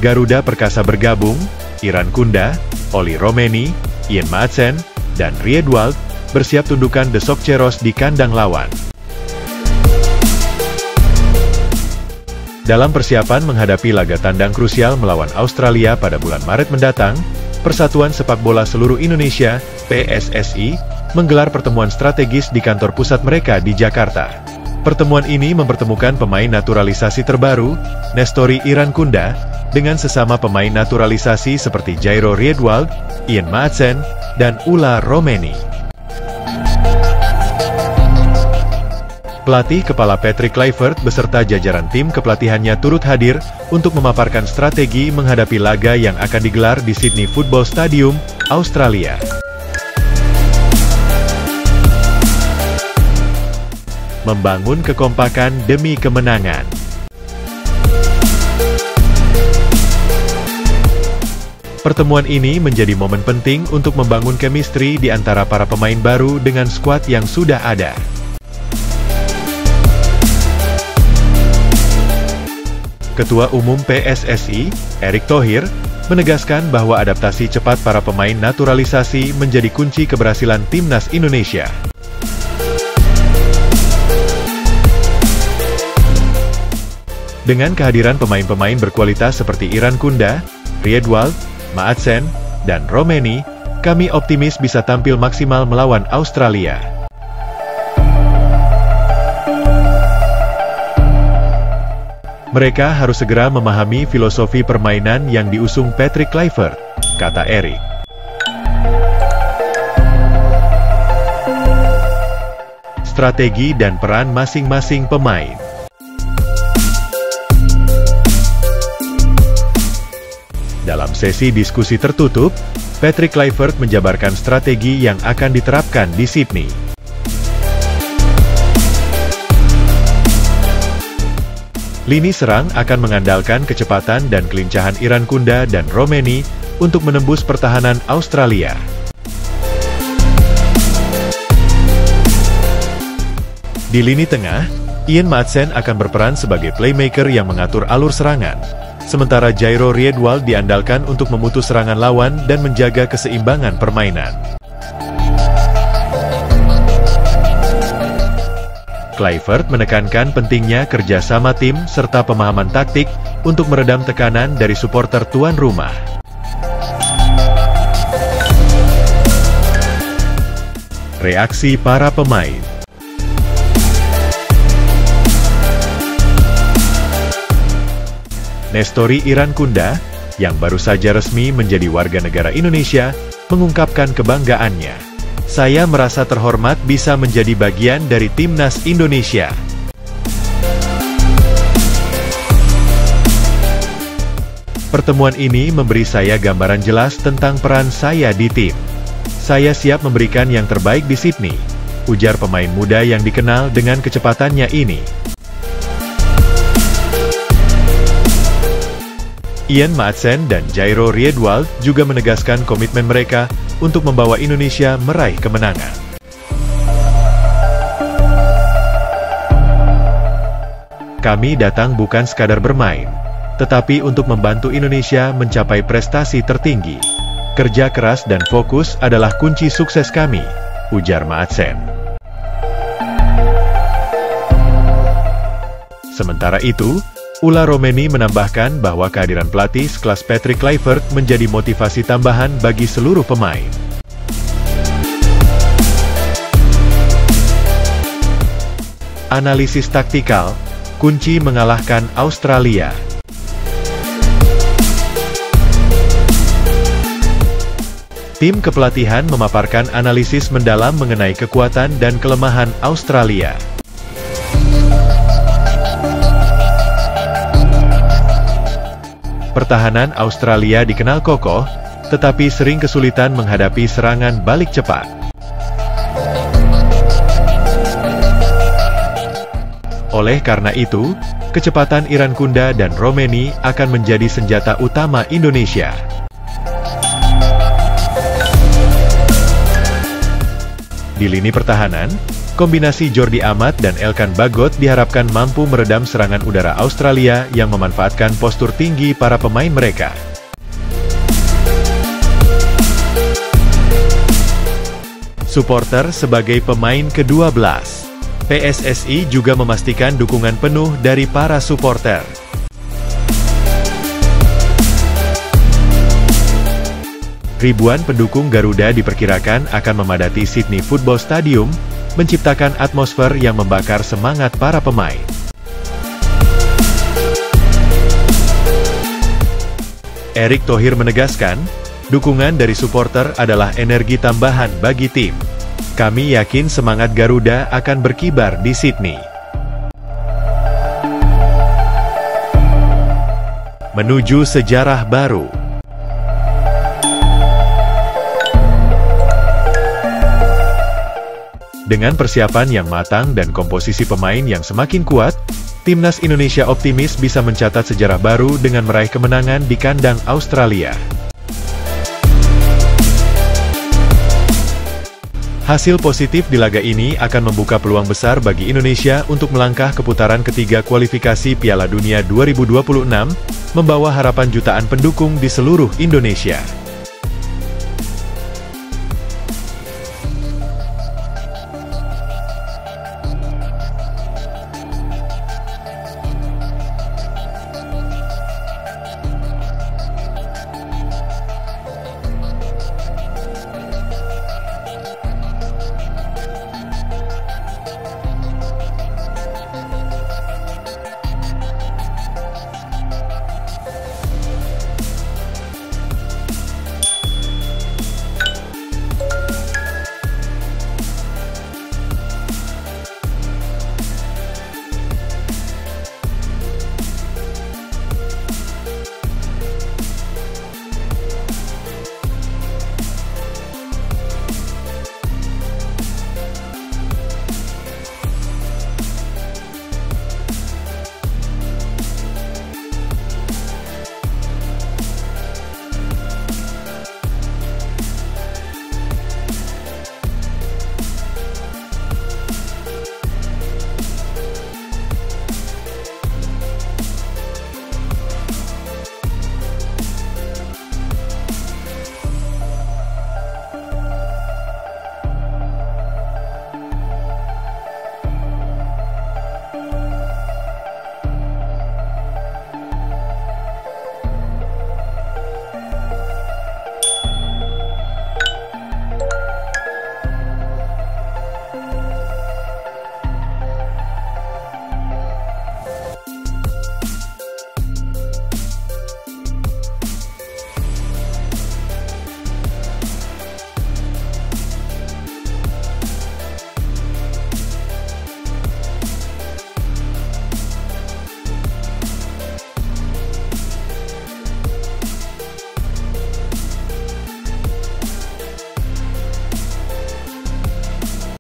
Garuda Perkasa bergabung, Iran Kunda, Oli Romeni, Ian Maatsen, dan Riedwald bersiap tundukkan The Socceroos di kandang lawan. Dalam persiapan menghadapi laga tandang krusial melawan Australia pada bulan Maret mendatang, Persatuan Sepak Bola Seluruh Indonesia, PSSI, menggelar pertemuan strategis di kantor pusat mereka di Jakarta. Pertemuan ini mempertemukan pemain naturalisasi terbaru, Nestori Iran Kunda, dengan sesama pemain naturalisasi seperti Jairo Riedwald, Ian Maatsen, dan Ula Romeni. Pelatih kepala Patrick Kluivert beserta jajaran tim kepelatihannya turut hadir untuk memaparkan strategi menghadapi laga yang akan digelar di Sydney Football Stadium, Australia. Membangun kekompakan demi kemenangan. Pertemuan ini menjadi momen penting untuk membangun chemistry di antara para pemain baru dengan skuad yang sudah ada. Ketua Umum PSSI, Erick Thohir, menegaskan bahwa adaptasi cepat para pemain naturalisasi menjadi kunci keberhasilan timnas Indonesia. Dengan kehadiran pemain-pemain berkualitas seperti Iran Kunda, Riedwald, Maatsen, dan Romeni, kami optimis bisa tampil maksimal melawan Australia. Mereka harus segera memahami filosofi permainan yang diusung Patrick Kluivert, kata Erick. Strategi dan peran masing-masing pemain. Dalam sesi diskusi tertutup, Patrick Kluivert menjabarkan strategi yang akan diterapkan di Sydney. Lini serang akan mengandalkan kecepatan dan kelincahan Iran Kunda dan Romeni untuk menembus pertahanan Australia. Di lini tengah, Ian Maatsen akan berperan sebagai playmaker yang mengatur alur serangan, sementara Jairo Riedwald diandalkan untuk memutus serangan lawan dan menjaga keseimbangan permainan. Kluivert menekankan pentingnya kerjasama tim serta pemahaman taktik untuk meredam tekanan dari supporter tuan rumah. Reaksi para pemain. Nestori Iran Kunda, yang baru saja resmi menjadi warga negara Indonesia, mengungkapkan kebanggaannya. Saya merasa terhormat bisa menjadi bagian dari timnas Indonesia. Pertemuan ini memberi saya gambaran jelas tentang peran saya di tim. Saya siap memberikan yang terbaik di Sydney, ujar pemain muda yang dikenal dengan kecepatannya ini. Ian Maatsen dan Jairo Riedwald juga menegaskan komitmen mereka untuk membawa Indonesia meraih kemenangan. Kami datang bukan sekadar bermain, tetapi untuk membantu Indonesia mencapai prestasi tertinggi. Kerja keras dan fokus adalah kunci sukses kami, ujar Maatsen. Sementara itu, Ula Romeni menambahkan bahwa kehadiran pelatih sekelas Patrick Kluivert menjadi motivasi tambahan bagi seluruh pemain. Analisis taktikal, kunci mengalahkan Australia. Tim kepelatihan memaparkan analisis mendalam mengenai kekuatan dan kelemahan Australia. Pertahanan Australia dikenal kokoh, tetapi sering kesulitan menghadapi serangan balik cepat. Oleh karena itu, kecepatan Iran Kunda dan Romeni akan menjadi senjata utama Indonesia. Di lini pertahanan, Kombinasi Jordi Amat dan Elkan Bagot diharapkan mampu meredam serangan udara Australia yang memanfaatkan postur tinggi para pemain mereka. Supporter sebagai pemain ke-12. PSSI juga memastikan dukungan penuh dari para supporter. Ribuan pendukung Garuda diperkirakan akan memadati Sydney Football Stadium, menciptakan atmosfer yang membakar semangat para pemain. Erick Thohir menegaskan, dukungan dari supporter adalah energi tambahan bagi tim. Kami yakin semangat Garuda akan berkibar di Sydney. Menuju sejarah baru. Dengan persiapan yang matang dan komposisi pemain yang semakin kuat, Timnas Indonesia optimis bisa mencatat sejarah baru dengan meraih kemenangan di kandang Australia. Hasil positif di laga ini akan membuka peluang besar bagi Indonesia untuk melangkah ke putaran ketiga kualifikasi Piala Dunia 2026, membawa harapan jutaan pendukung di seluruh Indonesia.